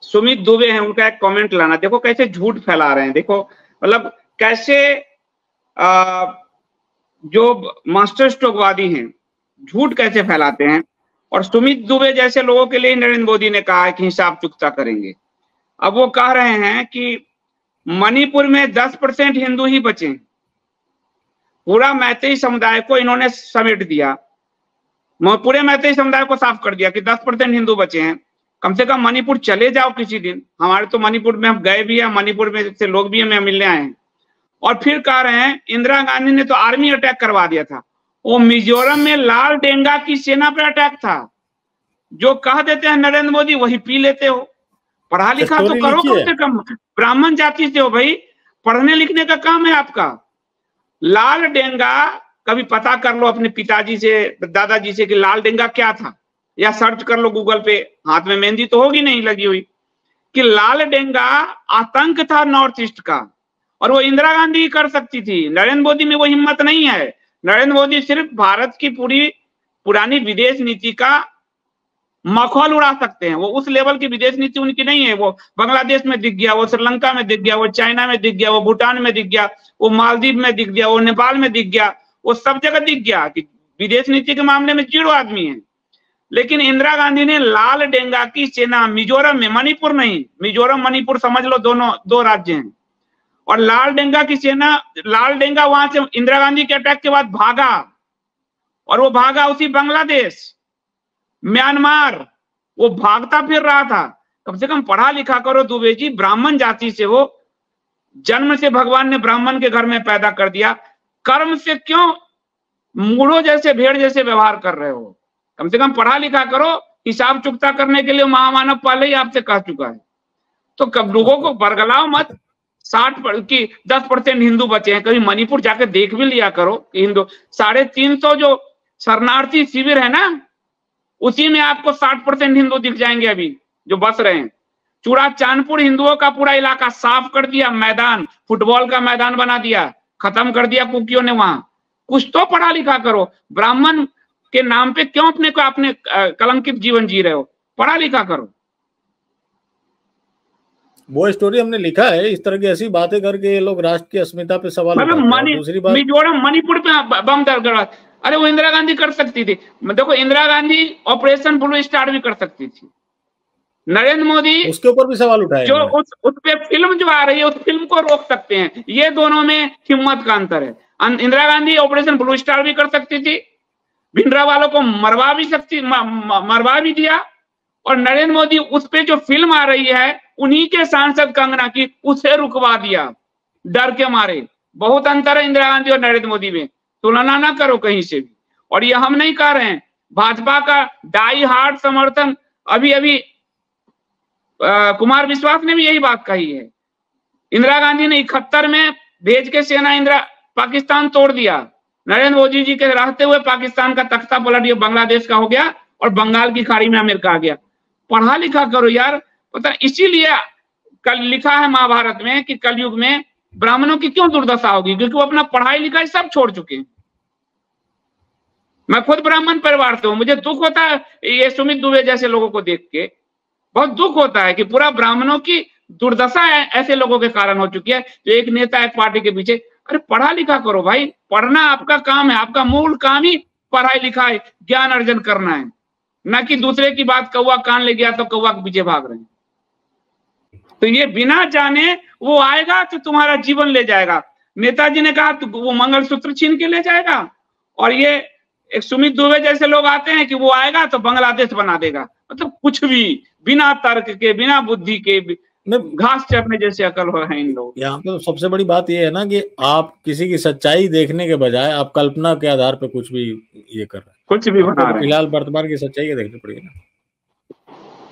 सुमित दुबे हैं, उनका एक कमेंट लाना। देखो कैसे झूठ फैला रहे हैं, देखो मतलब कैसे जो मास्टर स्ट्रोकवादी हैं झूठ कैसे फैलाते हैं। और सुमित दुबे जैसे लोगों के लिए नरेंद्र मोदी ने कहा है कि हिसाब चुकता करेंगे। अब वो कह रहे हैं कि मणिपुर में 10% हिंदू ही बचे, पूरा मैतेई समुदाय को इन्होंने समेट दिया, पूरे मैतेई समुदाय को साफ कर दिया कि 10% हिंदू बचे हैं। कम से कम मणिपुर चले जाओ किसी दिन, हमारे तो मणिपुर में हम गए भी हैं, मणिपुर में से लोग भी हमें मिलने आए हैं। और फिर कह रहे हैं इंदिरा गांधी ने तो आर्मी अटैक करवा दिया था, वो मिजोरम में लाल डेंगा की सेना पर अटैक था। जो कह देते हैं नरेंद्र मोदी वही पी लेते हो। पढ़ा लिखा तो करो, कम से कम ब्राह्मण जाति से हो भाई, पढ़ने लिखने का काम है आपका। लाल डेंगा कभी पता कर लो अपने पिताजी से, दादाजी से कि लाल डेंगा क्या था, या सर्च कर लो गूगल पे, हाथ में मेहंदी तो होगी नहीं लगी हुई, कि लाल डेंगा आतंक था नॉर्थ ईस्ट का। और वो इंदिरा गांधी कर सकती थी, नरेंद्र मोदी में वो हिम्मत नहीं है। नरेंद्र मोदी सिर्फ भारत की पुरानी विदेश नीति का मखौल उड़ा सकते हैं, वो उस लेवल की विदेश नीति उनकी नहीं है। वो बांग्लादेश में दिख गया, वो श्रीलंका में दिख गया, वो चाइना में दिख गया, वो भूटान में दिख गया, वो मालदीव में दिख गया, वो नेपाल में दिख गया, वो सब जगह दिख गया कि विदेश नीति के मामले में जीरो आदमी है। लेकिन इंदिरा गांधी ने लाल डेंगा की सेना मिजोरम में, मणिपुर नहीं, मिजोरम मणिपुर समझ लो दोनों दो राज्य हैं, और लाल डेंगा की सेना, लाल डेंगा वहां से इंदिरा गांधी के अटैक के बाद भागा, और वो भागा उसी बांग्लादेश, म्यांमार, वो भागता फिर रहा था। कम से कम पढ़ा लिखा करो दुबे जी, ब्राह्मण जाति से हो, जन्म से भगवान ने ब्राह्मण के घर में पैदा कर दिया, कर्म से क्यों मूढ़ों जैसे भेड़ जैसे व्यवहार कर रहे हो? कम से कम पढ़ा लिखा करो। हिसाब चुकता करने के लिए महामानव पहले ही आपसे कह चुका है। तो कब लोगों को बरगलाओ मत। 10% हिंदू बचे हैं, कभी मणिपुर जाकर देख भी लिया करो कि हिंदू 350 जो शरणार्थी शिविर है ना, उसी में आपको 60% हिंदू दिख जाएंगे अभी जो बस रहे हैं। चूड़ा चांदपुर हिंदुओं का पूरा इलाका साफ कर दिया, मैदान फुटबॉल का मैदान बना दिया, खत्म कर दिया कुकियों ने वहां। कुछ तो पढ़ा लिखा करो। ब्राह्मण के नाम पे क्यों अपने को अपने कलंकित जीवन जी रहे हो? पढ़ा लिखा करो। वो स्टोरी हमने लिखा है, इस तरह की ऐसी बातें करके ये लोग राष्ट्र की अस्मिता पे सवाल उठाते हैं। दूसरी बात, मिजोरम मणिपुर पे बम दरगड़ा, अरे वो इंदिरा गांधी कर सकती थी। देखो Indira Gandhi operation blue star भी कर सकती थी। नरेंद्र मोदी उसके ऊपर भी सवाल उठाए, जो उस पे फिल्म जो आ रही है उस फिल्म को रोक सकते हैं। ये दोनों में हिम्मत का अंतर है। Indira Gandhi operation blue star भी कर सकती थी, भिंडरा वालों को मरवा भी दिया, और नरेंद्र मोदी उस पे जो फिल्म आ रही है उन्हीं के सांसद कंगना की, उसे रुकवा दिया डर के मारे। बहुत अंतर है इंदिरा गांधी और नरेंद्र मोदी में, तुलना ना करो कहीं से भी। और ये हम नहीं कह रहे हैं, भाजपा का डाई हार्ड समर्थन अभी कुमार विश्वास ने भी यही बात कही है। इंदिरा गांधी ने 71 में भेज के सेना पाकिस्तान तोड़ दिया। नरेंद्र मोदी जी के रहते हुए पाकिस्तान का तख्ता पलट गया, बांग्लादेश का हो गया, और बंगाल की खाड़ी में अमेरिका आ गया। पढ़ा लिखा करो यार। पता इसीलिए कल लिखा है महाभारत में कि कलयुग में ब्राह्मणों की क्यों दुर्दशा होगी, क्योंकि वो अपना पढ़ाई लिखाई सब छोड़ चुके हैं। मैं खुद ब्राह्मण परिवार से हूं, मुझे दुख होता है ये सुमित दुबे जैसे लोगों को देख के, बहुत दुख होता है कि पूरा ब्राह्मणों की दुर्दशा ऐसे लोगों के कारण हो चुकी है, जो एक नेता एक पार्टी के पीछे। अरे पढ़ा लिखा करो भाई, पढ़ना आपका काम है, आपका मूल काम ही पढ़ाई लिखाई ज्ञान अर्जन करना है, ना कि दूसरे की बात कौवा कान ले गया तो कौवा के पीछे भाग रहे हैं। तो ये बिना जाने वो आएगा तो तुम्हारा जीवन ले जाएगा। नेताजी ने कहा तो वो मंगलसूत्र छीन के ले जाएगा, और ये एक सुमित दुबे जैसे लोग आते हैं कि वो आएगा तो बांग्लादेश बना देगा। मतलब कुछ भी बिना तर्क के, बिना बुद्धि के, घास चरने जैसे अकल हो है इन लोग। यहाँ पे तो सबसे बड़ी बात ये है ना कि आप किसी की सच्चाई देखने के बजाय आप कल्पना के आधार पे कुछ भी ये कर रहे हैं, कुछ भी बना रहे हैं। फिलहाल वर्तमान की सच्चाई देखनी पड़ेगी ना।